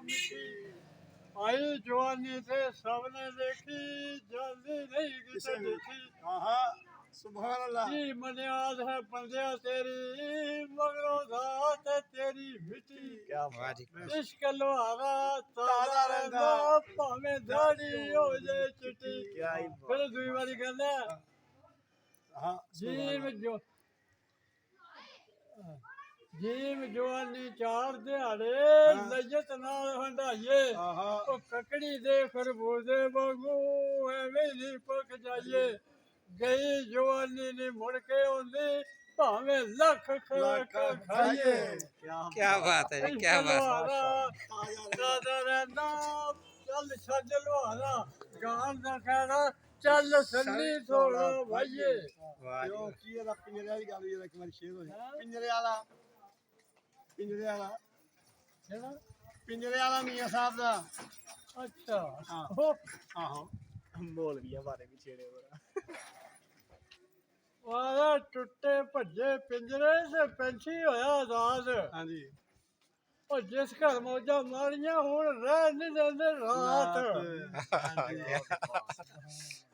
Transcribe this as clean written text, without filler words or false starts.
मिठी आई जवानी थे सबने देखी जल्दी नहीं किसे देखी सुभान अल्लाह जी मनियाद है बंदिया तेरी मगरों धात तेरी मिठी क्या बात है इश्क लोहारा ताजा रहंदा भावें दाढ़ी हो जाए चिट्टी क्या ही फिर दूई बारी कहंदा हां जीव जो जीव जवानी चार दिहाड़े लज्जत नाल हंडाइए ओ ककड़ी दे खरबूजे वांगू एवें नी पक जाइए गई जवानी नी मुड़ के आउंदी भावें लख खाइए क्या बात है जी, क्या बात ताजा रहंदा चल छड्ड लुहारा गान दा कहना चल सन्नी थोड़ा भाइये वाह यो की दा पिंजरे वाली गल ये एक बार शेर होया पिंजरे वाला ਜਿਹੜਾ पिंजरे वाला मियां साहब दा ਅੱਛਾ हाँ। ਉਹ आहो बोल भी बारे भी छेड़े बड़ा ਵਾਰਾ ਟੁੱਟੇ ਭੱਜੇ ਪਿੰਜਰੇ ਤੇ ਪੰਛੀ ਹੋਇਆ ਆਜ਼ਾਦ हां जी ਉਹ ਜਿਸ ਘਰ ਮੌਜਾਂ ਮਾਰੀਆਂ ਹੁਣ ਰਹਿ ਨਹੀਂ ਦਿੰਦੇ ਰਾਤ हां जी